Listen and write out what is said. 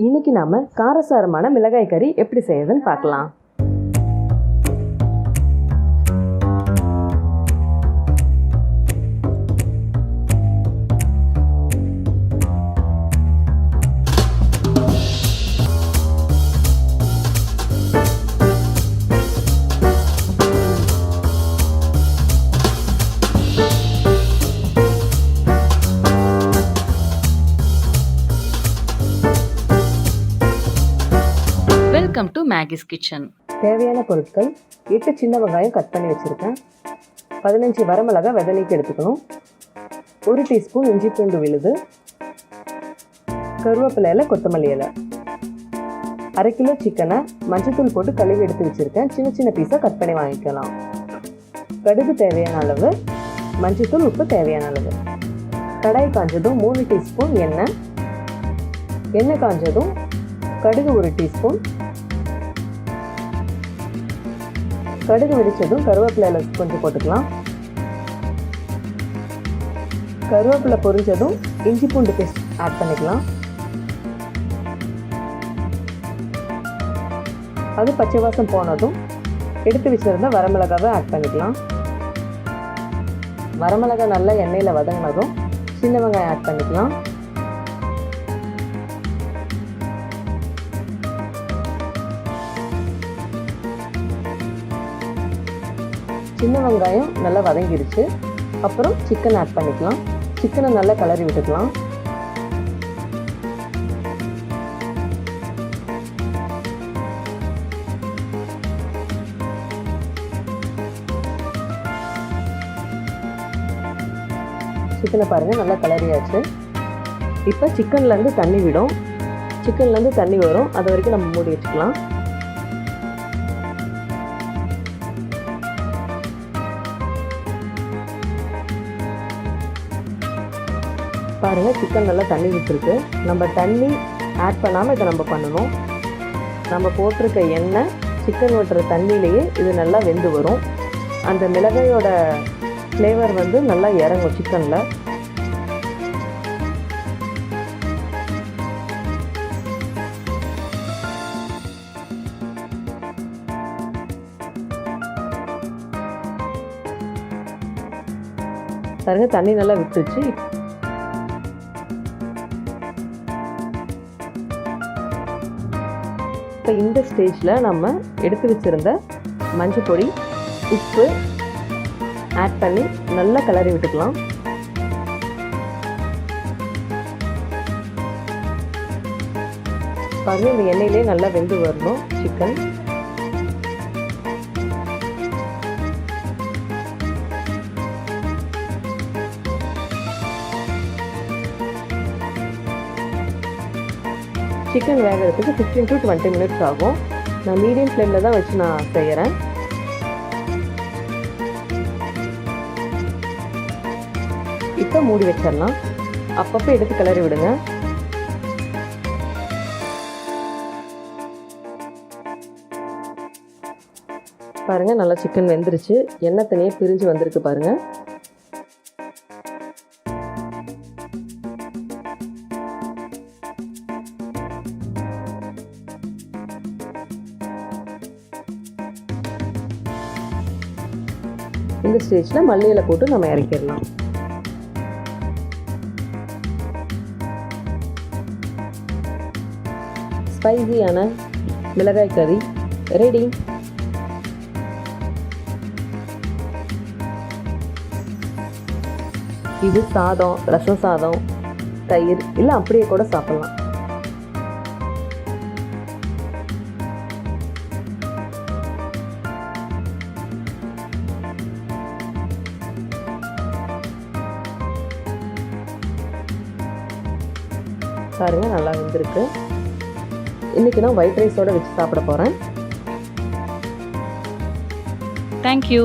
இன்னைக்கு நாம காரசாரமான மிளகாய் கறி எப்படி செய்யறதுன்னு பார்க்கலாம். Welcome to Maggie's kitchen. தேவையான பொருட்கள்: 8 சின்ன வெங்காயம் கட் பண்ணி வச்சுருக்கேன், 15 வரமிளகாய் விதை நீக்கி எடுத்துக்கணும், 1 டீஸ்பூன் இஞ்சி பூண்டு விழுது, கருவேப்பிலை இலை, கொத்தமல்லி இலை, 1/2 கிலோ சிக்கனை மஞ்சத்தூள் போட்டு கழுவி எடுத்து வச்சுருக்கேன். சின்ன சின்ன பீஸாக கட் பண்ணி வாங்கிக்கலாம். கடுகு தேவையான அளவு, மஞ்சத்தூள், உப்பு தேவையான அளவு. கடாய் காஞ்சதும் 3 டீஸ்பூன் எண்ணெய் காஞ்சதும் கடுகு 1 டீஸ்பூன், கடுகு வெடிச்சதும் கருவேப்பிலை கொஞ்சம் போட்டுக்கலாம். கருவேப்பிலை பொரிஞ்சதும் இஞ்சி பூண்டு பேஸ்ட் ஆட் பண்ணிக்கலாம். அது பச்சை வாசம் போனதும் எடுத்து வச்சிருந்த வரமிளகாவை ஆட் பண்ணிக்கலாம். வரமிளகாய் நல்லா எண்ணெயில் வதங்கினதும் சின்ன வெங்காயம் ஆட் பண்ணிக்கலாம். சின்ன வெங்காயம் நல்லா வதங்கிடுச்சு. அப்புறம் சிக்கன் ஆட் பண்ணிக்கலாம். சிக்கனை நல்லா கிளறி விட்டுக்கலாம். சிக்கனை பாருங்கள், நல்லா கிளறியாச்சு. இப்போ சிக்கன்லேருந்து தண்ணி விடும். சிக்கன்லேருந்து தண்ணி வரும், அது வரைக்கும் நம்ம மூடி வச்சுக்கலாம். பாருங்கள், சிக்கன் நல்லா தண்ணி விட்டுருக்கு. நம்ம தண்ணி ஆட் பண்ணாமல் இதை நம்ம பண்ணணும். நம்ம போட்டிருக்க எண்ணெய் சிக்கன் ஓட்டுற தண்ணியிலேயே இது நல்லா வெந்து வரும். அந்த மிளகாயோட ஃப்ளேவர் வந்து நல்லா இறங்கும் சிக்கனில். பாருங்கள், தண்ணி நல்லா விட்டுருச்சு. இப்போ இந்த ஸ்டேஜில் நம்ம எடுத்து வச்சுருந்த மஞ்சள் பொடி, உப்பு ஆட் பண்ணி நல்லா கிளறி விட்டுக்கலாம். பாருங்கள், இந்த எண்ணெயிலே நல்லா வெந்து வரணும் சிக்கன். சிக்கன் வேகிறதுக்கு 15 to 20 மினிட்ஸ் ஆகும். நான் மீடியம் ஃப்ளேமில் தான் வச்சு நான் செய்கிறேன். இப்போ மூடி வச்சிடலாம். அப்பப்போ எடுத்து கிளறி விடுங்க. பாருங்கள், நல்லா சிக்கன் வெந்துருச்சு. எண்ணெய் தனியாக பிரிஞ்சு வந்திருக்கு பாருங்கள். இந்த ஸ்டேஜில் மல்லி இலை போட்டு நம்ம இறக்கிடலாம். ஸ்பைசியான மிளகாய் கறி ரெடி. இது சாதம், ரசம் சாதம், தயிர் இல்லை அப்படியே கூட சாப்பிடலாம். பாருங்கள், நல்லா வெந்திருக்கு. இன்றைக்கி நான் ஒயிட் ரைஸோடு வச்சு சாப்பிட போகிறேன். தேங்க்யூ.